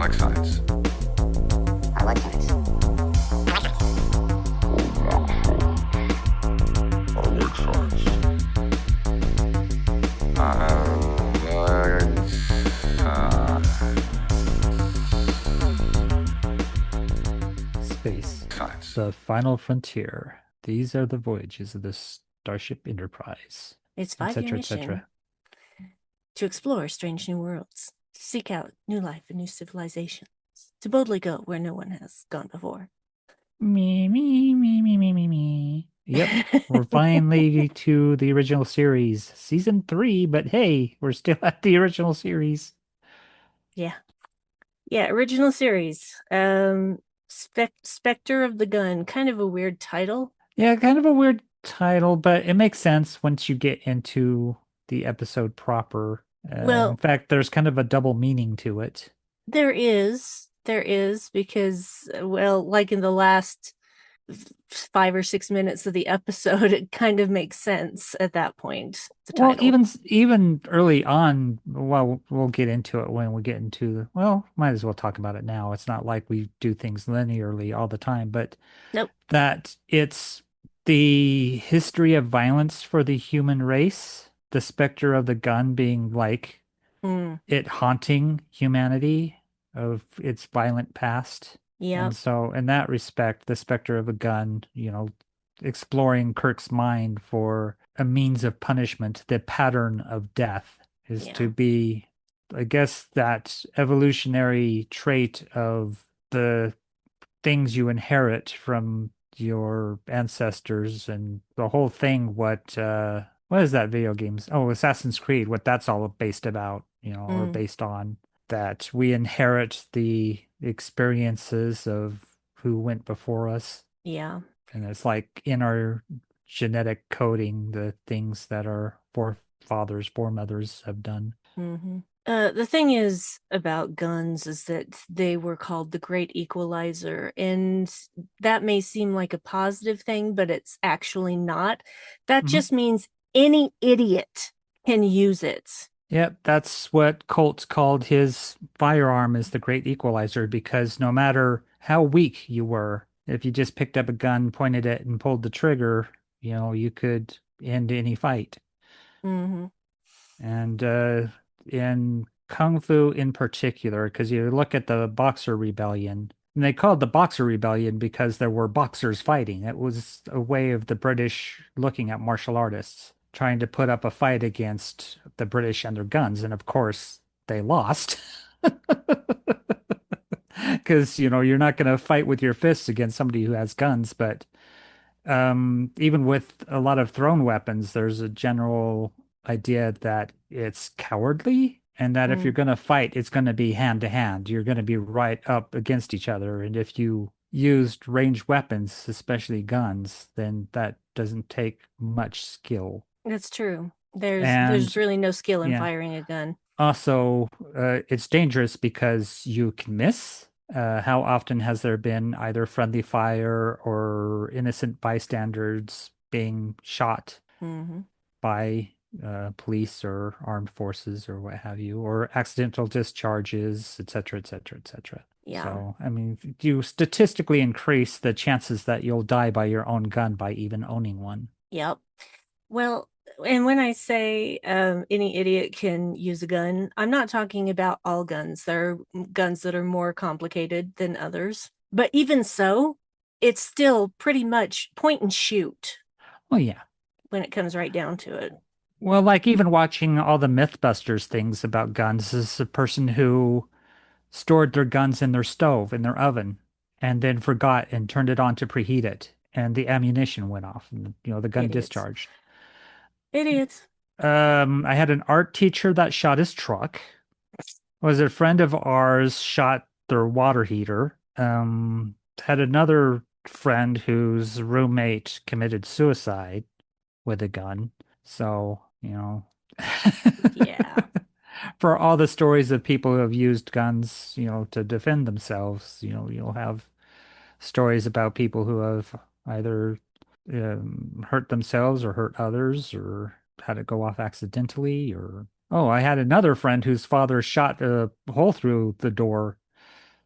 like science. I like science. I like science. Space, Science. the final frontier. These are the voyages of the Starship Enterprise, Its 5 year etc., mission etc. to explore strange new worlds, to seek out new life and new civilizations, to boldly go where no one has gone before. Me, me, me, me, me, me, me. Yep, we're finally to the original series, season 3, but hey, we're still at the original series. Yeah. Yeah, original series. Spectre of the Gun, kind of a weird title. Yeah, kind of a weird title, but it makes sense once you get into the episode proper. In Well, fact, there's kind of a double meaning to it. there is because, well, like in the last 5 or 6 minutes of the episode, it kind of makes sense at that point, the Well, title. even early on, well, we'll get into it when we get into, well, might as well talk about it now. It's not like we do things linearly all the time, but Nope. that it's the history of violence for the human race, the specter of the gun being like Mm, it haunting humanity of its violent past. And yep. so, in that respect, the specter of a gun, exploring Kirk's mind for a means of punishment, the pattern of death is to Yeah. be, I guess, that evolutionary trait of the things you inherit from your ancestors and the whole thing. What is that video games? Oh, Assassin's Creed, what that's all based about, or Mm, based on, that we inherit the experiences of who went before us. yeah. And it's like in our genetic coding, the things that our forefathers, foremothers have done. Hmm. The thing is about guns is that they were called the Great Equalizer, and that may seem like a positive thing, but it's actually not. That Mhm. just means any idiot can use it. Yep, that's what Colt called his firearm, is the great equalizer, because no matter how weak you were, if you just picked up a gun, pointed it, and pulled the trigger, you could end any fight. Hmm. And in Kung Fu in particular, because you look at the Boxer Rebellion, and they called the Boxer Rebellion because there were boxers fighting. It was a way of the British looking at martial artists, trying to put up a fight against the British and their guns. And of course, they lost. Because, you're not going to fight with your fists against somebody who has guns. But even with a lot of thrown weapons, there's a general idea that it's cowardly and that if you're Mm. going to fight, it's going to be hand to hand. You're going to be right up against each other. And if you used ranged weapons, especially guns, then that doesn't take much skill. That's true. There's And really no skill in yeah, firing a gun. also, it's dangerous because you can miss. How often has there been either friendly fire or innocent bystanders being shot Hmm. by police or armed forces or what have you, or accidental discharges, et cetera, et cetera, et cetera. Yeah. So, I mean, you statistically increase the chances that you'll die by your own gun by even owning one. Yep. Well, and when I say any idiot can use a gun, I'm not talking about all guns. There are guns that are more complicated than others. But even so, it's still pretty much point and shoot Well, yeah. when it comes right down to it. Well, like even watching all the Mythbusters things about guns is a person who stored their guns in their stove, in their oven, and then forgot and turned it on to preheat it, and the ammunition went off, and the gun Idiots. discharged. Idiots. I had an art teacher that shot his truck. Was a friend of ours shot their water heater. Had another friend whose roommate committed suicide with a gun. So, Yeah. for all the stories of people who have used guns, to defend themselves, you'll have stories about people who have either hurt themselves or hurt others or had it go off accidentally or, oh, I had another friend whose father shot a hole through the door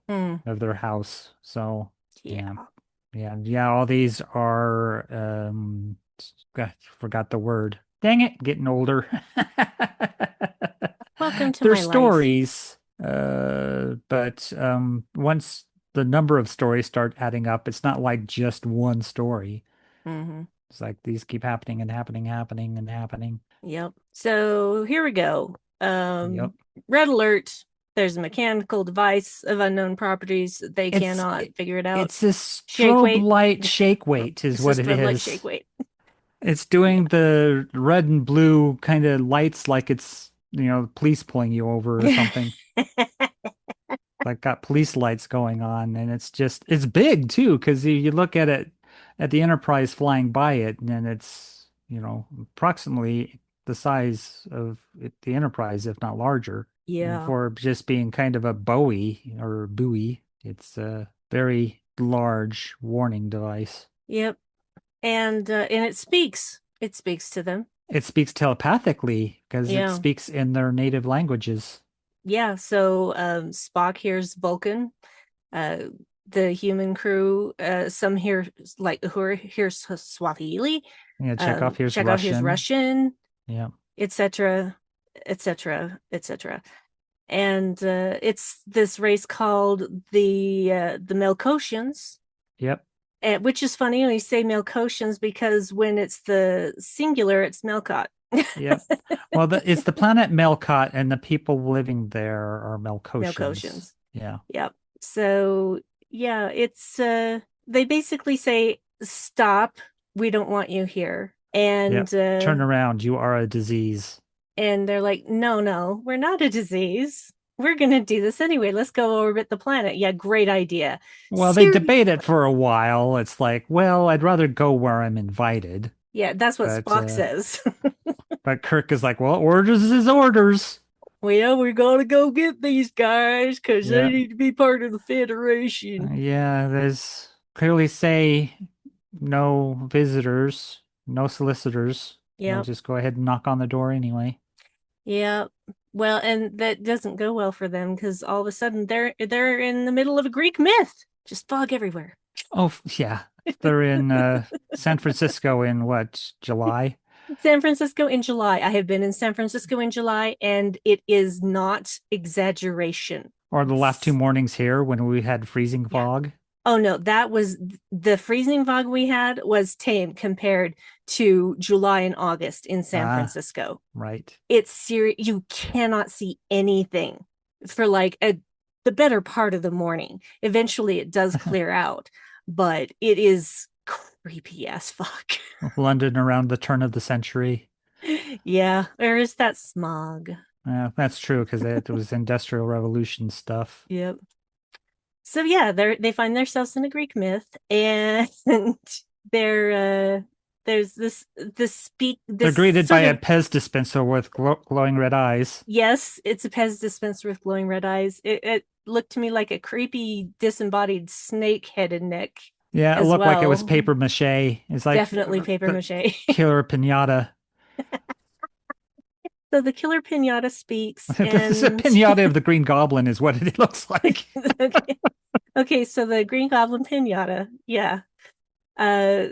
Mm, of their house. So yeah, yeah. yeah. All these are God, forgot the word. Dang it, getting older. Welcome to They're my life. stories, but once the number of stories start adding up, it's not like just one story. Hmm. It's like these keep happening and happening, happening and happening. Yep. So here we go. Yep. Red alert. There's a mechanical device of unknown properties. They It's cannot figure it out. it's a Shake strobe weight. light shake weight is It's a what it strobe light shake is. weight. It's doing the red and blue kind of lights like it's, police pulling you over or something. Like got police lights going on, and it's big too, because you look at it at the Enterprise flying by it, and it's, approximately the size of the Enterprise, if not larger. And Yeah. for just being kind of a Bowie or buoy, it's a very large warning device. Yep. And it speaks. It speaks to them. It speaks telepathically because it Yeah. speaks in their native languages. Yeah. So Spock hears Vulcan. Uh the human crew, some hear like who are here Swahili. Yeah, Chekhov here's Chekhov hears Russian. Russian, Yeah. etc., etc., etc. And it's this race called the Melkotians, Yep. and which is funny when you say Melkotians because when it's the singular, it's Melkot. Yep. Well, it's the planet Melkot, and the people living there are Melkotians. Melkotians. Yeah. Yep. So yeah, it's they basically say stop. We don't want you here. Yep. Turn around. You are a disease. And they're like, no, no, we're not a disease. We're going to do this anyway. Let's go orbit the planet. Yeah, great idea. Well, they Seriously. debate it for a while. It's like, well, I'd rather go where I'm invited. Yeah, that's what But Spock says. but Kirk is like, well, orders is orders. Well, we got to go get these guys because they Yeah. need to be part of the Federation. Yeah, there's clearly say no visitors, no solicitors. They'll Yep. just go ahead and knock on the door anyway. Yep. Well, and that doesn't go well for them because all of a sudden they're in the middle of a Greek myth. Just fog everywhere. Oh, yeah. They're in San Francisco in what, July? San Francisco in July. I have been in San Francisco in July, and it is not exaggeration. Or the last two mornings here when we had freezing Yeah. fog? Oh no, that was the freezing fog we had was tame compared to July and August in San Ah, Francisco. right. It's serious. You cannot see anything for like the better part of the morning. Eventually, it does clear out, but it is creepy as fuck. London around the turn of the century. Yeah, where is that smog? That's true because it was Industrial Revolution stuff. Yep. So yeah, they find themselves in a Greek myth, and they're there's They're this greeted by sort a of, Pez dispenser with glowing red eyes. yes, it's a Pez dispenser with glowing red eyes. It looked to me like a creepy disembodied snake head and neck Yeah, it as looked like it was well. paper mache. It's like Definitely paper the mache. killer pinata. So the killer Piñata speaks, This is a and pinata of the Green Goblin, is what it looks like. okay, okay, so the Green Goblin Piñata, yeah. Uh,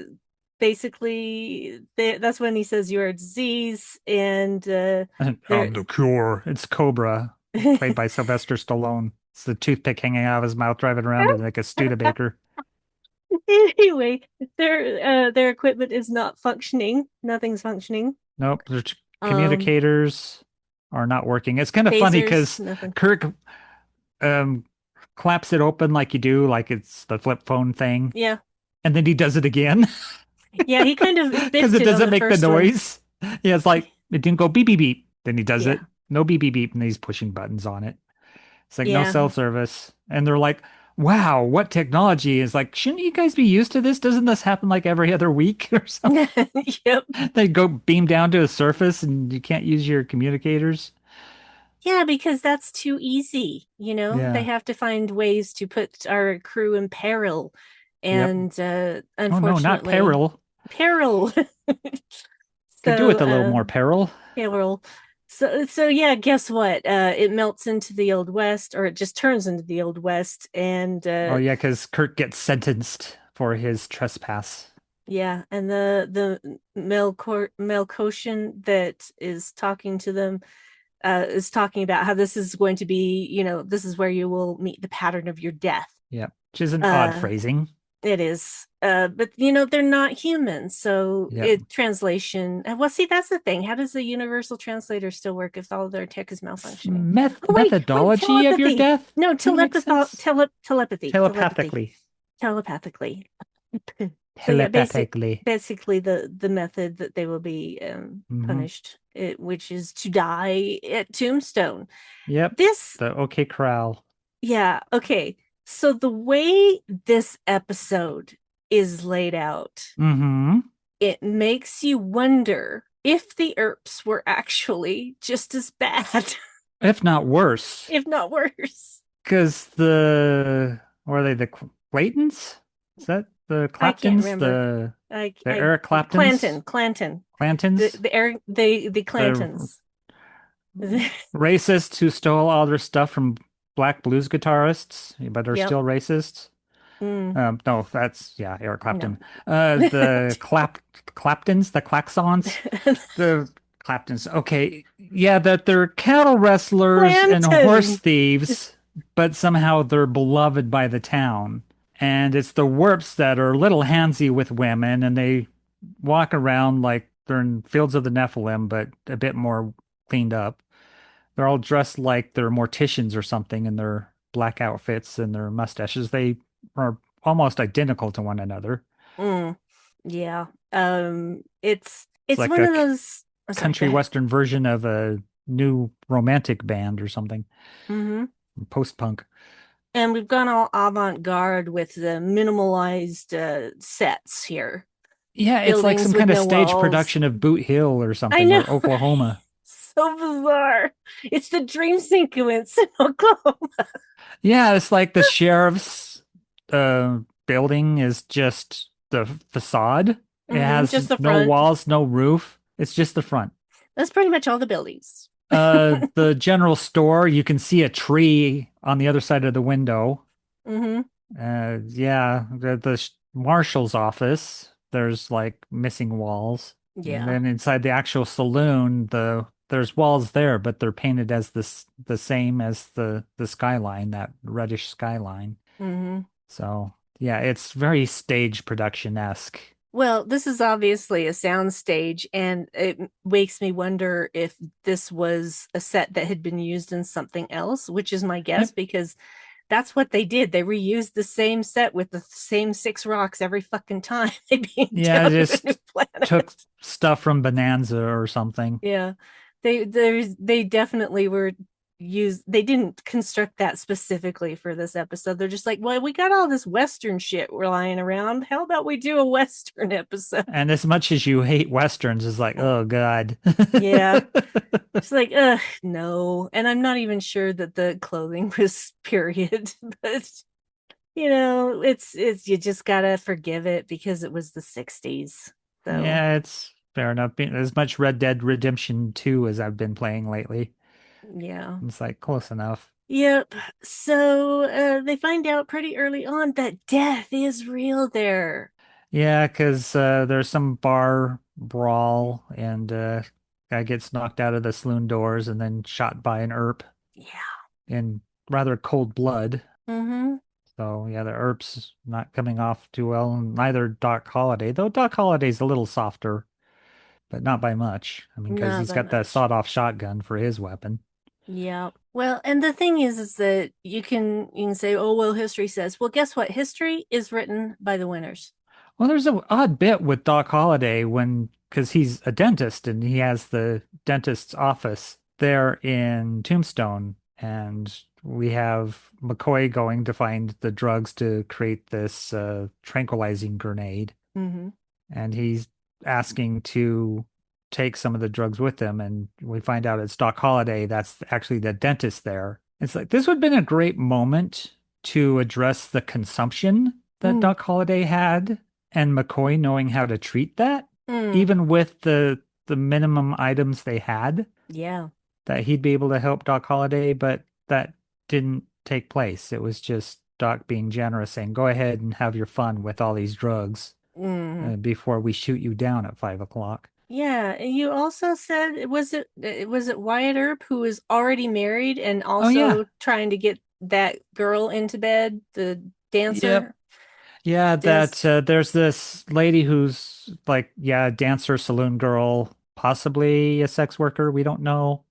basically, that's when he says you're a disease, and there, The cure. It's Cobra, played by Sylvester Stallone. It's the toothpick hanging out of his mouth, driving around it like a Studebaker. anyway, their equipment is not functioning. Nothing's functioning. Nope, their Um, communicators are not working. It's kind of funny phasers, because nothing. Kirk um claps it open like you do, like it's the flip phone thing, Yeah, and then he does it again yeah. He kind of because biffed it it on doesn't the make the first one. noise. Yeah, it's like it didn't go beep beep beep. Then he does Yeah, it. No beep beep beep, and he's pushing buttons on it. It's like no yeah, cell service. And they're like, wow, what technology is like, shouldn't you guys be used to this? Doesn't this happen like every other week or something? yep. They go beam down to a surface and you can't use your communicators. Yeah, because that's too easy. They Yeah. have to find ways to put our crew in peril. Yep. And Oh no, not unfortunately, peril. peril. Could do So, with a little more peril. peril. So yeah, guess what? It melts into the Old West, or it just turns into the Old West, and Oh yeah, because Kurt gets sentenced for his trespass. yeah, and the Melkoshian that is talking to them is talking about how this is going to be, this is where you will meet the pattern of your death. Yeah, which is an odd Uh, phrasing. it is, but they're not human, so Yep. it translation. Well, see, that's the thing. How does the universal translator still work if all their tech is malfunctioning? Oh, wait, Methodology of your telepathy. death No, kind of makes sense. telepathy, Telepathically. telepathically. So yeah, Telepathically. basically the method that they will be Hmm. punished, which is to die at Tombstone. Yep. This, The OK Corral. yeah, okay. So the way this episode is laid out, Hmm. it makes you wonder if the Earps were actually just as bad, If not worse. if not worse. Because what are they, the Claytons? Is that the I can't Claptons? remember. The I Eric Claptons? Clanton, Clantons? the The Clantons. racists who stole all their stuff from black blues guitarists, but are Yep. still racists. Mm, No, that's yeah, Eric no. Clapton. The Claptons, the Klaxons, the Claptons. Okay, yeah, that they're cattle wrestlers and horse Clanton. thieves, but somehow they're beloved by the town. And it's the Werps that are a little handsy with women, and they walk around like they're in Fields of the Nephilim, but a bit more cleaned up. They're all dressed like they're morticians or something in their black outfits and their mustaches. They are almost identical to one another. Mm, yeah. It's It's like one a of those. I'm sorry, go country ahead. western version of a new romantic band or something, Hmm. post-punk. And we've gone all avant-garde with the minimalized sets here. Yeah, it's like some Buildings with kind of no stage walls. production of Boot Hill or I something, know. or Oklahoma. So bizarre. It's the dream sequence in Oklahoma. Yeah, it's like the sheriff's uh, building is just the facade. It Just has the no front. walls, no roof. It's just the front. That's pretty much all the buildings. The general store, you can see a tree on the other side of the window. Hmm. Yeah, the marshal's office, there's like missing walls. And Yeah. then inside the actual saloon, there's walls there, but they're painted as the same as the skyline, that reddish skyline. Hmm. So yeah, it's very stage production-esque. Well, this is obviously a sound stage, and it makes me wonder if this was a set that had been used in something else, which is my guess, Yep. because that's what they did. They reused the same set with the same six rocks every fucking time they beamed Yeah, down to a new just took planet. stuff from Bonanza or something. Yeah. They definitely were used. They didn't construct that specifically for this episode. They're just like, well, we got all this Western shit we're lying around. How about we do a Western episode? And as much as you hate Westerns, it's like, oh God. Yeah. It's like, no. And I'm not even sure that the clothing was period, but it's you just gotta forgive it because it was the 60s. So Yeah, it's fair enough. As much Red Dead Redemption 2 as I've been playing lately. yeah. It's like close enough. Yep. So they find out pretty early on that death is real there. Yeah, because there's some bar brawl and guy gets knocked out of the saloon doors and then shot by an ERP Yeah. in rather cold blood. Mm-hmm. So yeah, the ERP's not coming off too well, and neither Doc Holliday, though Doc Holliday's a little softer, but not by much. I mean, because Not he's by got that much. sawed-off shotgun for his weapon. Yeah. Well, and the thing is that you can say, oh well, history says. Well, guess what? History is written by the winners. Well, there's an odd bit with Doc Holliday because he's a dentist and he has the dentist's office there in Tombstone. And we have McCoy going to find the drugs to create this tranquilizing grenade. Mm-hmm. And he's asking to take some of the drugs with him. And we find out it's Doc Holliday. That's actually the dentist there. It's like this would have been a great moment to address the consumption that Mm. Doc Holliday had and McCoy knowing how to treat that, Mm. even with the minimum items they had. Yeah. that he'd be able to help Doc Holliday, but that didn't take place. It was just Doc being generous, saying, "Go ahead and have your fun with all these drugs Mm. before we shoot you down at 5 o'clock." Yeah, and you also said was it Wyatt Earp who was already married and Oh yeah, also trying to get that girl into bed, the yep. dancer? Yeah, This that there's this lady who's like, yeah, dancer, saloon girl, possibly a sex worker. We don't know.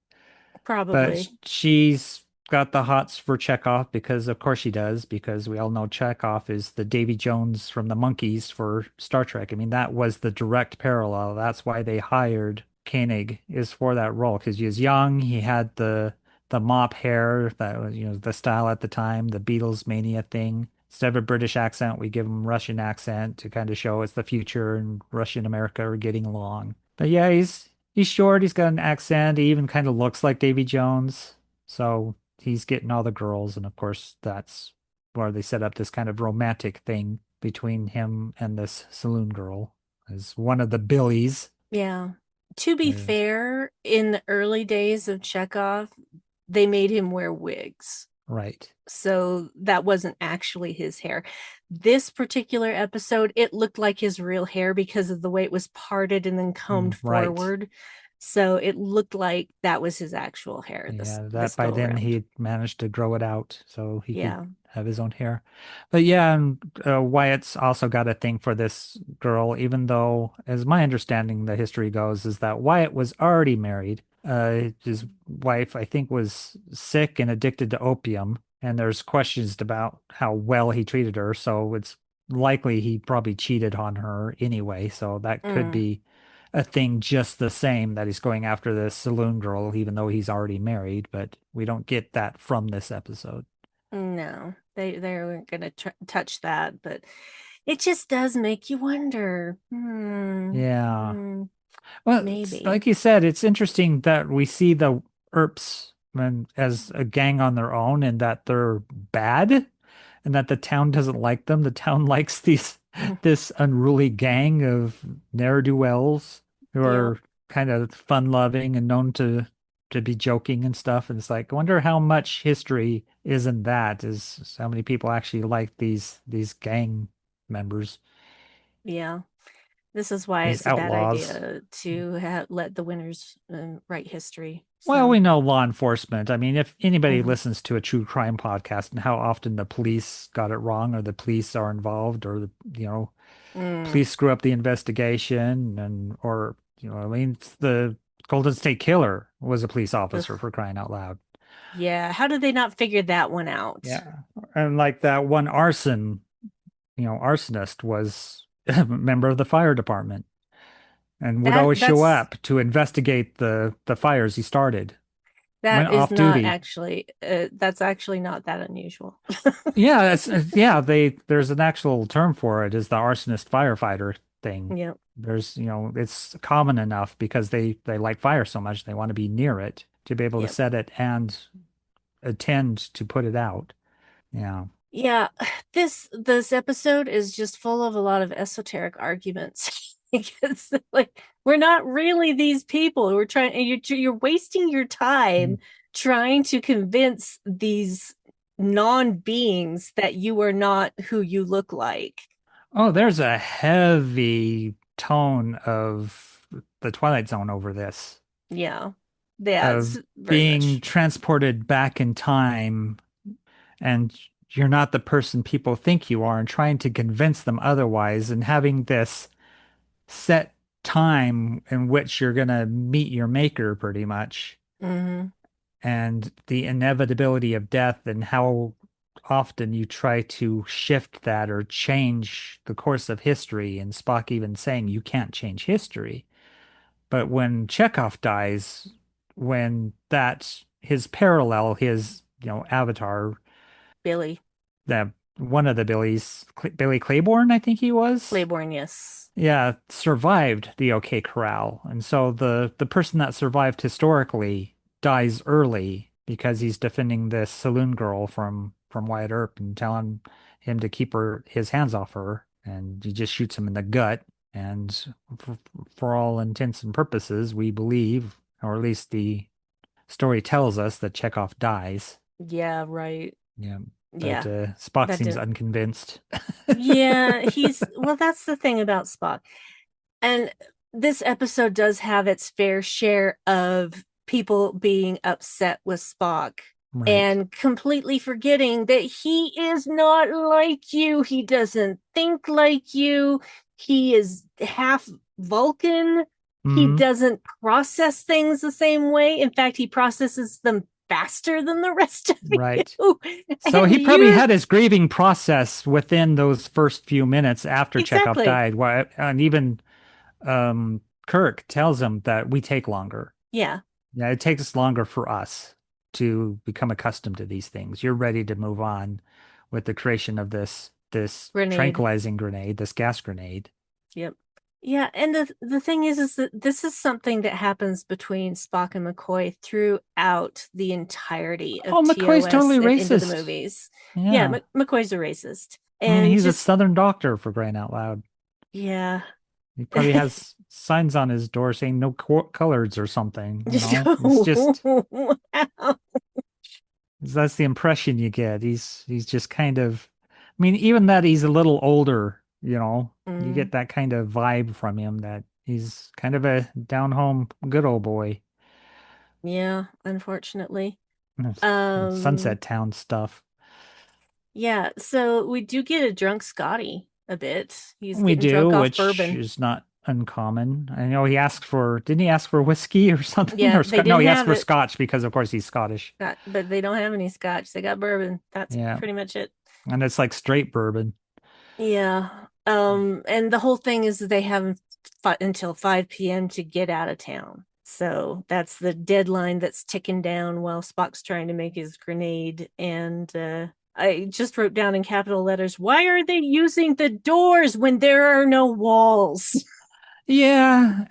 But probably. she's got the hots for Chekhov because, of course, she does, because we all know Chekhov is the Davy Jones from the Monkees for Star Trek. I mean, that was the direct parallel. That's why they hired Koenig, is for that role, because he was young. He had the mop hair that was, the style at the time, the Beatles mania thing. Instead of a British accent, we give him Russian accent to kind of show it's the future and Russia and America are getting along. But yeah, he's short, he's got an accent, he even kind of looks like Davy Jones. So he's getting all the girls, and of course that's where they set up this kind of romantic thing between him and this saloon girl as one of the Billies. Yeah. To be Uh, fair, in the early days of Chekhov, they made him wear wigs. right. So that wasn't actually his hair. This particular episode, it looked like his real hair because of the way it was parted and then combed Right. forward. So it looked like that was his actual hair Yeah, this that by go then around. he managed to grow it out so he could Yeah. have his own hair. But yeah, and Wyatt's also got a thing for this girl, even though, as my understanding, the history goes, is that Wyatt was already married. His wife, I think, was sick and addicted to opium, and there's questions about how well he treated her, so it's likely he probably cheated on her anyway, so that could Mm, be a thing just the same, that he's going after this saloon girl, even though he's already married, but we don't get that from this episode. no, they weren't going to touch that, but it just does make you wonder. Yeah. Well, Maybe. like you said, it's interesting that we see the Earps as a gang on their own and that they're bad and that the town doesn't like them. The town likes this unruly gang of ne'er-do-wells who Yep. are kind of fun-loving and known to be joking and stuff. And it's like, I wonder how much history is in that, is how many people actually like these gang members, Yeah. This is why these it's a bad outlaws. idea to let the winners write history. Well, So, we know law enforcement. I mean, if anybody mhm. listens to a true crime podcast and how often the police got it wrong or the police are involved or the Mm, police screw up the investigation and or I mean, it's the Golden State Killer was a police officer, ugh. for crying out loud. Yeah. How did they not figure that one out? Yeah. And like that one arsonist was a member of the fire department and would That always show that's up to investigate the fires he started. Went that is off not duty. actually that's actually not that unusual. Yeah, that's yeah, there's an actual term for it, is the arsonist firefighter thing. Yep. There's, it's common enough because they like fire so much they want to be near it to be able to Yep. set it and attend to put it out. Yeah. Yeah, this episode is just full of a lot of esoteric arguments. Because like we're not really these people. We're trying and you're wasting your Mm. time trying to convince these non-beings that you are not who you look like. Oh, there's a heavy tone of the Twilight Zone over this, Yeah. Yeah, it's of very being much. transported back in time and you're not the person people think you are and trying to convince them otherwise and having this set time in which you're going to meet your maker pretty much Hmm. and the inevitability of death and how often you try to shift that or change the course of history, and Spock even saying you can't change history. But when Chekhov dies, when that his parallel, his avatar, Billy that one of the Billy Claiborne, I think he was. Claiborne, yes. Yeah, survived the OK Corral. And so the person that survived historically dies early because he's defending this saloon girl from Wyatt Earp and telling him to keep his hands off her. And he just shoots him in the gut. And for all intents and purposes, we believe, or at least story tells us that Chekhov dies. Yeah, right. Yeah, but Yeah, Spock that seems did. unconvinced. Yeah, well, that's the thing about Spock. And this episode does have its fair share of people being upset with Spock Right. and completely forgetting that he is not like you. He doesn't think like you. He is half Vulcan. He Hmm. doesn't process things the same way. In fact, he processes them faster than the rest of Right. you. So And he probably you, had his grieving process within those first few minutes after Chekhov exactly. died. And even Kirk tells him that we take longer. Yeah, Yeah, it takes longer for us to become accustomed to these things. You're ready to move on with the creation of this grenade. tranquilizing grenade, this gas grenade. Yep. Yeah, and the thing is that this is something that happens between Spock and McCoy throughout the entirety Oh, of McCoy's TOS totally and into the racist. movies. Yeah, Yeah. McCoy's a racist. I mean, And he's a just Southern doctor for crying out loud. yeah. He probably has signs on his door saying no colors or something, you Just know? It's just wow. that's the impression you get. He's just kind of I mean, even that he's a little older, you know, you Mm, get that kind of vibe from him that he's kind of a down home good old boy. yeah, unfortunately. Some Um Sunset Town stuff. yeah, so we do get a drunk Scotty a bit. He's We getting do, drunk off which bourbon. is not uncommon. I know he asked for, didn't he ask for whiskey or something? Yeah, Or they Scott? No, didn't he asked have for it. scotch because, of course, he's Scottish. But they don't have any scotch. They got bourbon. That's Yeah. pretty much it. And it's like straight bourbon. Yeah. And the whole thing is that they have until 5 p.m. to get out of town. So that's the deadline that's ticking down while Spock's trying to make his grenade. And I just wrote down in capital letters, why are they using the doors when there are no walls? Yeah.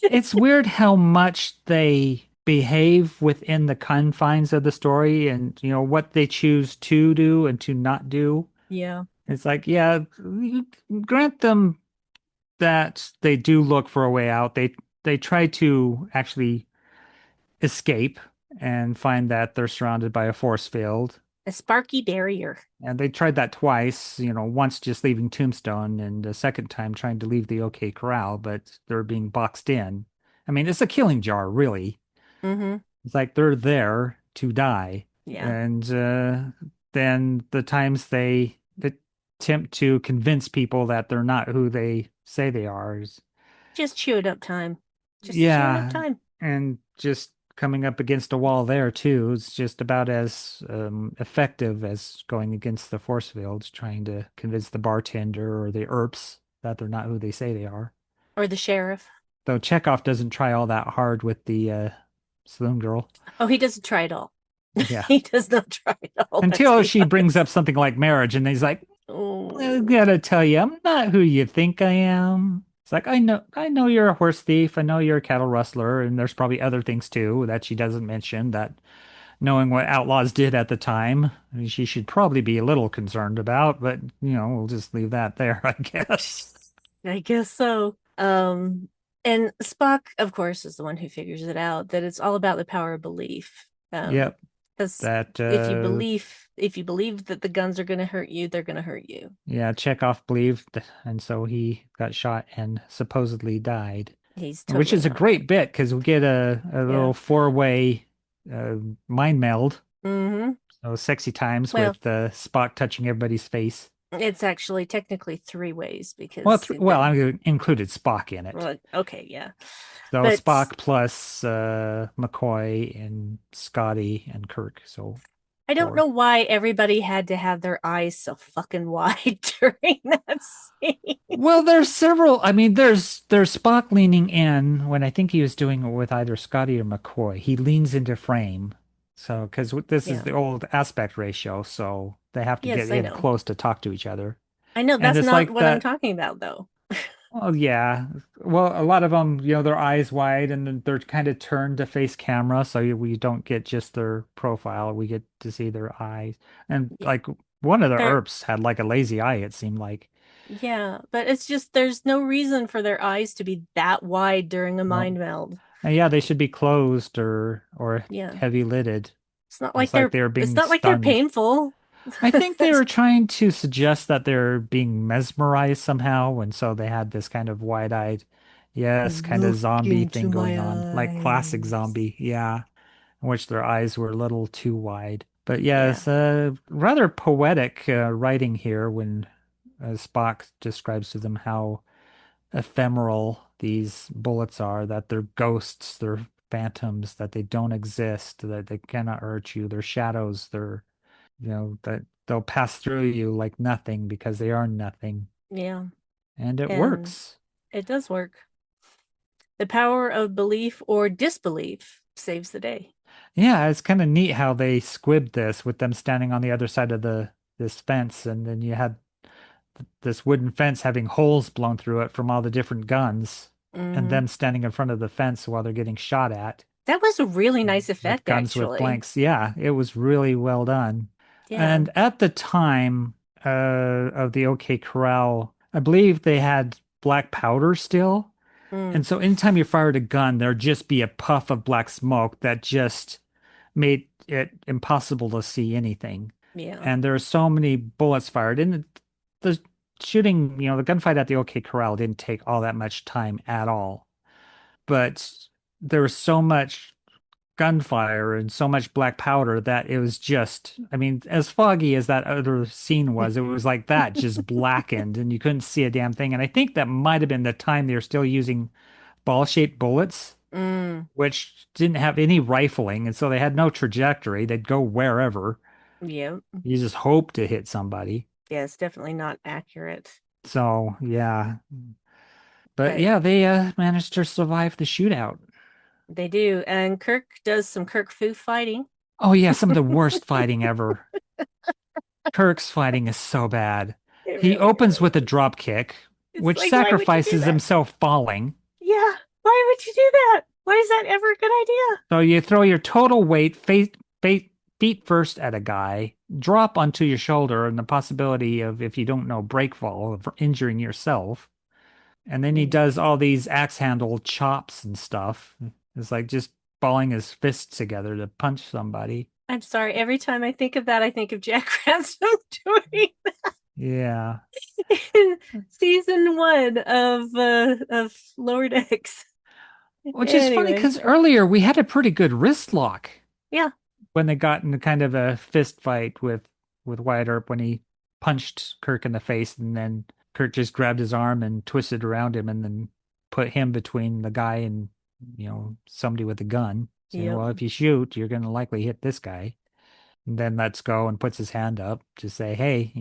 It's weird how much they behave within the confines of the story and, you know, what they choose to do and to not do. Yeah. It's like, yeah, you grant them that they do look for a way out. They try to actually escape and find that they're surrounded by a force field. A sparky barrier. And they tried that twice, you know, once just leaving Tombstone and the second time trying to leave the OK Corral, but they're being boxed in. I mean, it's a killing jar, really. Mm-hmm. It's like they're there to die. Yeah. And then the times they attempt to convince people that they're not who they say they are is Just chewed up time. Just chewing up yeah, time. and just coming up against a wall there too is just about as effective as going against the force fields, trying to convince the bartender or the ERPs that they're not who they say they are. Or the sheriff. Though Chekhov doesn't try all that hard with the saloon girl. Oh, he doesn't try it all. Yeah. He does not try it all. Let's Until be she brings up honest. something like marriage, and he's like, I Oh, gotta tell you, I'm not who you think I am. It's like I know you're a horse thief. I know you're a cattle rustler, and there's probably other things too that she doesn't mention. That knowing what outlaws did at the time, I mean, she should probably be a little concerned about. But you know, we'll just leave that there, I guess. I guess so. And Spock, of course, is the one who figures it out that it's all about the power of belief. Yep, Because that if you believe that the guns are going to hurt you, they're going to hurt you. yeah, Chekhov believed, and so he got shot and supposedly died. He's Which totally is a not wrong. great bit because we get a Yeah. little four-way mind meld. Mm-hmm. So sexy times Well, with Spock touching everybody's face. it's actually technically three ways Well, because well, I included Spock in it. well, okay, yeah, So but Spock plus McCoy and Scotty and Kirk. So I don't know four. why everybody had to have their eyes so fucking wide during that scene. Well, there's several. I mean, there's Spock leaning in when I think he was doing it with either Scotty or McCoy. He leans into frame. So, because this is Yeah. the old aspect ratio, so they have to get Yes, I in know. close to talk to each other. I know And that's it's not like what I'm that. talking about though. Well, yeah. Well, a lot of them, you know, their eyes wide and then they're kind of turned to face camera, so we don't get just their profile. We get to see their eyes. And Yeah. like one of the They're ERPs had like a lazy eye, it seemed like. yeah, but it's just there's no reason for their eyes to be that wide during a No. mind meld. Yeah, they should be closed or Yeah. heavy lidded. It's not like It's like they're it's being not like they're stunned. painful. I think they were trying to suggest that they're being mesmerized somehow, and so they had this kind of wide-eyed, yes, kind of Look zombie into thing going my on, like classic eyes. zombie, yeah, in which their eyes were a little too wide. But Yeah. yes, rather poetic writing here when Spock describes to them how ephemeral these bullets are, that they're ghosts, they're phantoms, that they don't exist, that they cannot hurt you, they're shadows, they're that they'll pass through you like nothing because they are nothing. Yeah. And it And works. it does work. The power of belief or disbelief saves the day. Yeah, it's kind of neat how they squibbed this with them standing on the other side of the this fence, and then you had this wooden fence having holes blown through it from all the different guns, and Hmm. them standing in front of the fence while they're getting shot at That was a really nice with effect, guns with actually. blanks. Yeah, it was really well done. Yeah. And at the time of the OK Corral, I believe they had black powder still. Mm. And so anytime you fired a gun, there'd just be a puff of black smoke that just made it impossible to see anything. Yeah. And there are so many bullets fired. And the shooting, the gunfight at the OK Corral didn't take all that much time at all. But there was so much gunfire and so much black powder that it was just, I mean, as foggy as that other scene was, it was like that, just blackened, and you couldn't see a damn thing. And I think that might have been the time they were still using ball-shaped bullets, Mm. which didn't have any rifling, and so they had no trajectory. They'd go wherever. Yeah. You just hope to hit somebody. Yeah, it's definitely not accurate. So, yeah. But But yeah, they managed to survive the shootout. they do. And Kirk does some Kirk Fu fighting. Oh yeah, some of the worst fighting ever. Kirk's fighting is so bad. It He really opens with a is. drop kick, It's which like, why would you do sacrifices that? himself falling. Yeah. Why would you do that? Why is that ever a good idea? So you throw your total weight feet first at a guy, drop onto your shoulder, and the possibility of, if you don't know, break fall, of injuring yourself. And then he Mm. does all these axe handle chops and stuff. It's like just balling his fists together to punch somebody. I'm sorry. Every time I think of that, I think of Jack Ransom doing Yeah. in season one of Lower Decks. Which is funny Anyway, because earlier we had a pretty good wrist lock yeah, when they got into kind of a fist fight with Wyatt Earp when he punched Kirk in the face, and then Kirk just grabbed his arm and twisted around him and then put him between the guy and somebody with a gun, saying, yep, well, if you shoot, you're going to likely hit this guy. And then lets go and puts his hand up to say, hey,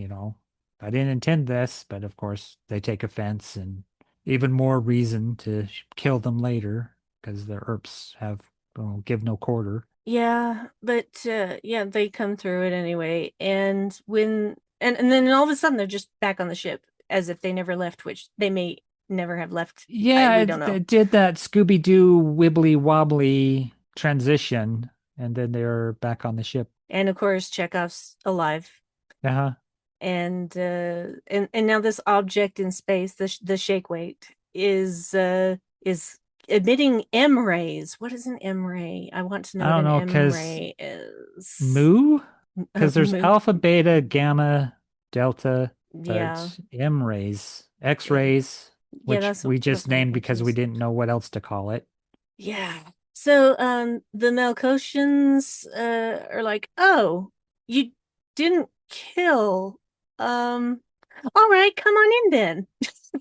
I didn't intend this. But of course they take offense, and even more reason to kill them later because the Earps have give no quarter. yeah, but yeah, they come through it anyway, and and then all of a sudden they're just back on the ship as if they never left, which they may never have left. Yeah, We don't know. it did that Scooby-Doo wibbly wobbly transition, and then they're back on the ship. And of course, Chekhov's alive. Uh-huh. And now this object in space, the shake weight, is emitting M rays. What is an M ray? I want to know I what don't an know, M because ray is. Mu? Because there's Moo. alpha, beta, gamma, delta, Yeah, but M rays, X yeah, rays, yeah. which we That's just what I'm named because we confused. didn't know what else to call it. Yeah. So the Melkotians are like, oh, you didn't kill. Um, all right, come on in then.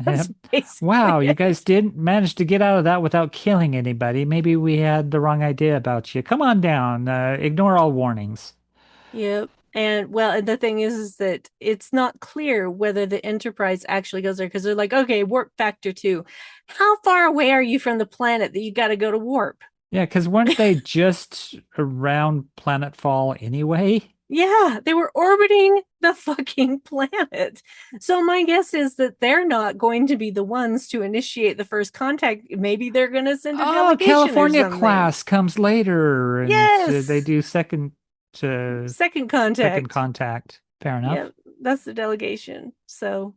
That's basically Wow, you it. guys didn't manage to get out of that without killing anybody. Maybe we had the wrong idea about you. Come on down. Ignore all warnings. Yep. And well, and the thing is that it's not clear whether the Enterprise actually goes there because they're like, okay, warp factor 2. How far away are you from the planet that you got to go to warp? Yeah, because weren't they just around planetfall anyway? Yeah, they were orbiting the fucking planet. So my guess is that they're not going to be the ones to initiate the first contact. Maybe they're going to send a Oh, delegation or California something. class comes later, and they Yes. do uh, Second second contact. contact. Fair Yeah, enough. that's the delegation. So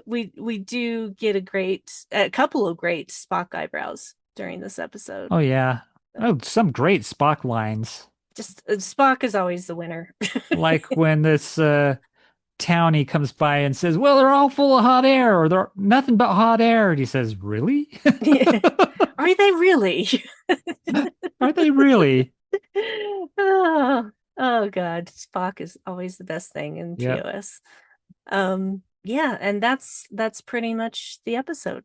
we do get a couple of great Spock eyebrows. during this episode. Oh yeah. Oh, some great Spock lines. Just Spock is always the winner. Like when this townie comes by and says, "Well, they're all full of hot air, or they're nothing but hot air." And he says, "Really? Are they really? Are they really?" Oh, oh God, Spock is always the best thing in Yep. TOS. Yeah, and that's pretty much the episode.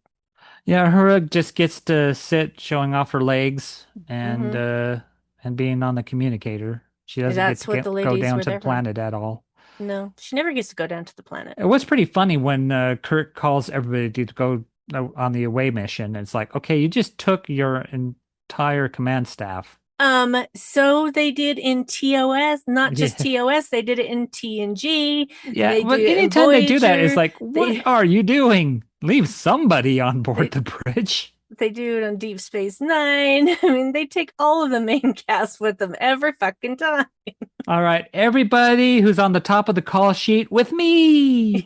Yeah, Hurug just gets to sit showing off her legs Hmm. and being on the communicator. She doesn't get That's to what the go ladies down were to the there for. planet at all. No, she never gets to go down to the planet. It was pretty funny when Kirk calls everybody to go on the away mission. It's like, okay, you just took your entire command staff. So they did in TOS, not just Yeah. TOS, they did it in TNG, Yeah, they do but it in anytime they do that, it's Voyager, like, what they are you doing? Leave somebody on board they the bridge. they do it on Deep Space Nine. I mean, they take all of the main cast with them every fucking time. All right, everybody who's on the top of the call sheet with me.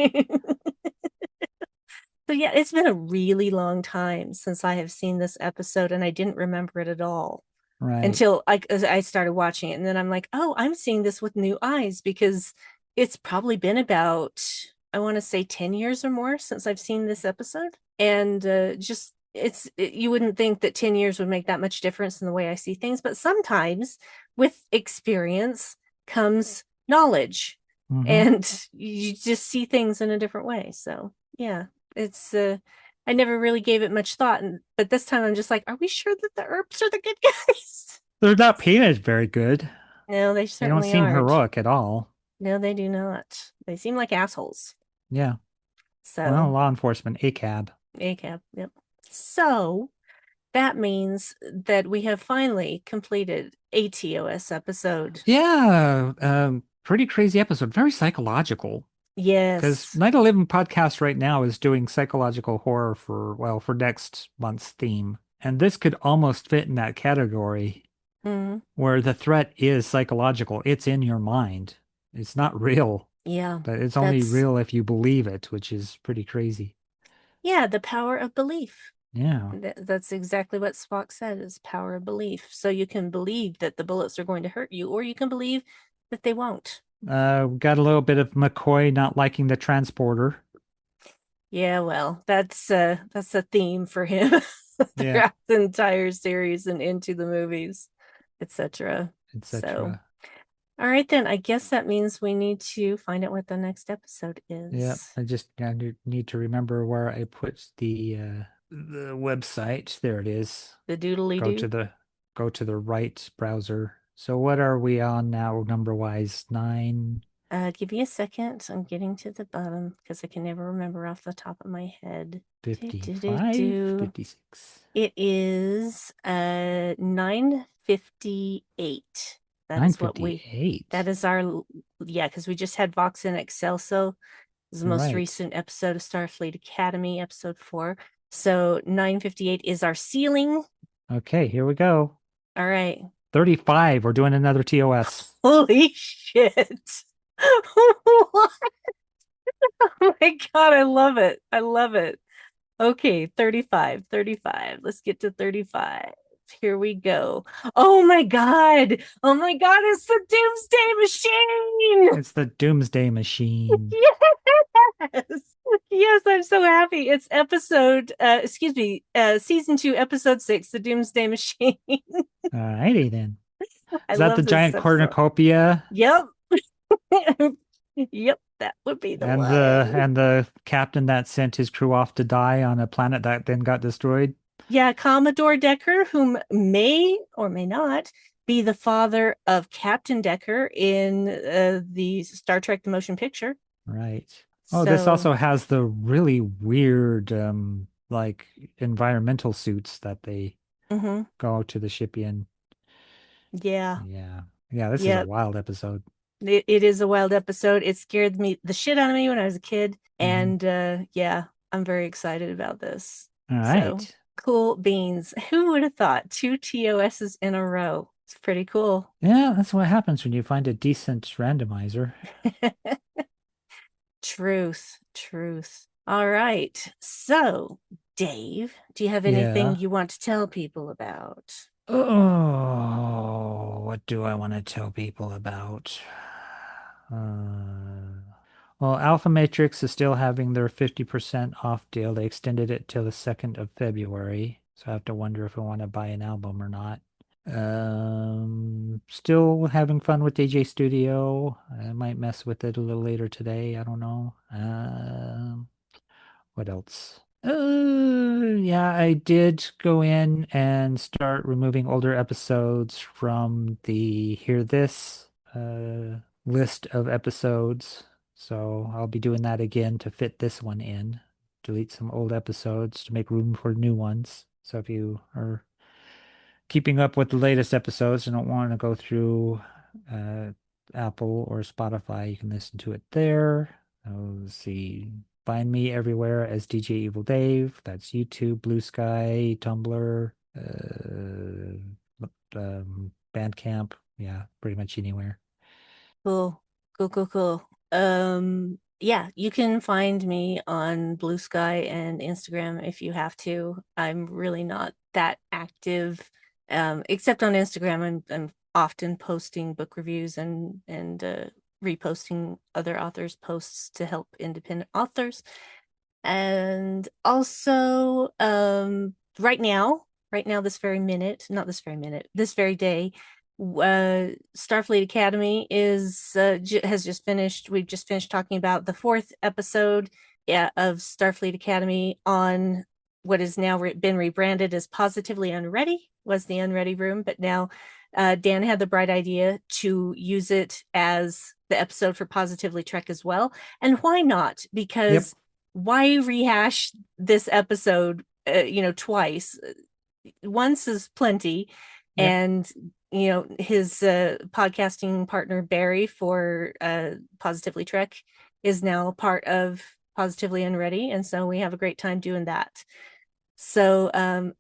So yeah, it's been a really long time since I have seen this episode, and I didn't remember it at all Right. until I started watching it, and then I'm like, oh, I'm seeing this with new eyes because it's probably been about, I want to say, 10 years or more since I've seen this episode, and just you wouldn't think that 10 years would make that much difference in the way I see things, but sometimes with experience comes knowledge, Hmm. and you just see things in a different way. So yeah, it's I never really gave it much thought, but this time I'm just like, are we sure that the Earps are the good guys? They're not painted very good. No, they They don't certainly seem aren't. heroic at all. No, they do not. They seem like assholes. Yeah. Well, So, law enforcement, ACAB. ACAB, yep. So that means that we have finally completed a TOS episode. Yeah, pretty crazy episode. Very psychological. Because Yes. Night of Living podcast right now is doing psychological horror for, well, for next month's theme. And this could almost fit in that category Mm, where the threat is psychological. It's in your mind. It's not real, yeah. but it's only That's real if you believe it, which is pretty crazy. yeah, the power of belief. Yeah. That's exactly what Spock said, is power of belief. So you can believe that the bullets are going to hurt you, or you can believe that they won't. Got a little bit of McCoy not liking the transporter. Yeah, well, that's a theme for him Yeah, throughout the entire series and into the movies, etc. So, etc. all right then, I guess that means we need to find out what the next episode Yeah, is. I just need to remember where I put the website. There it is. The doodly Go doo. to the go to the right browser. So what are we on now, number wise? 9, Give me a second. I'm getting to the bottom because I can never remember off the top of my head. Do, do, do, 55, do. 56. It is 9:58. That is what we 958. that is our yeah, because we just had Vox in Excelso. This is the most Right. recent episode of Starfleet Academy, episode 4. So 9:58 is our ceiling. Okay, here we go. All right. 35. We're doing another TOS. Holy shit. What? Oh my God, I love it. I love it. Okay, 35, 35. Let's get to 35. Here we go. Oh my God. Oh my God, it's the Doomsday Machine. It's the Doomsday Machine. Yes. Yes, I'm so happy. It's season 2, episode 6, the Doomsday Machine. Alrighty then. I Is that the love this giant episode. cornucopia Yep. Yep, that would be the one. and the captain that sent his crew off to die on a planet that then got destroyed? Yeah, Commodore Decker, whom may or may not be the father of Captain Decker in the Star Trek The Motion Picture. Right. Oh, this So, also has the really weird like environmental suits that they mhm, go to the ship in. yeah, Yeah. Yeah, this is a yeah, wild episode. it is a wild episode. It scared the shit out of me when I was a kid. Mhm. And yeah, I'm very excited about this. All So, right. cool beans. Who would have thought 2 TOSs in a row? It's pretty cool. Yeah, that's what happens when you find a decent randomizer. Truth, truth. All right. So Dave, do you have Yeah. anything you want to tell people about? Oh, what do I want to tell people about? Well, Alpha Matrix is still having their 50% off deal. They extended it till the 2nd of February. So I have to wonder if I want to buy an album or not. Still having fun with DJ Studio. I might mess with it a little later today. I don't know. What else? Yeah, I did go in and start removing older episodes from the Hear This list of episodes. So I'll be doing that again to fit this one in. Delete some old episodes to make room for new ones. So if you are keeping up with the latest episodes and don't want to go through uh, Apple or Spotify, you can listen to it there. Let's see. Find me everywhere as DJ Evil Dave. That's YouTube, Blue Sky, Tumblr, Bandcamp. Yeah, pretty much anywhere. Cool. Cool. Yeah, you can find me on Blue Sky and Instagram if you have to. I'm really not that active. Except on Instagram, I'm often posting book reviews and reposting other authors' posts to help independent authors. And also, right now, this very minute, not this very minute, this very day, Starfleet Academy has just finished. We've just finished talking about the 4th episode, of Starfleet Academy on what is now been rebranded as Positively Unready, was the Unready Room, but now Dan had the bright idea to use it as the episode for Positively Trek as well. And why not? Because why rehash this episode, twice? Once is plenty. Yep. And his podcasting partner Barry for Positively Trek is now part of Positively Unready, and so we have a great time doing that. So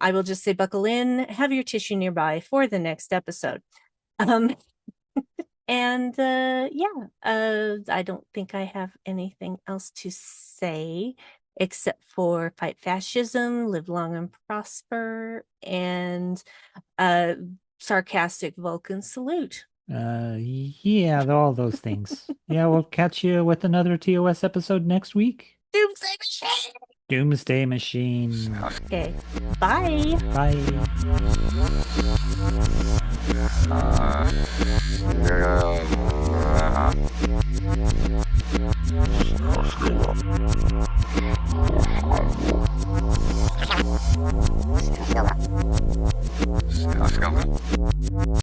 I will just say, buckle in, have your tissue nearby for the next episode. And I don't think I have anything else to say except for fight fascism, live long and prosper, and sarcastic Vulcan salute. Yeah, all those things. Yeah, we'll catch you with another TOS episode next week. Doomsday Machine. Doomsday Machine. Okay. Bye. Bye. Still up.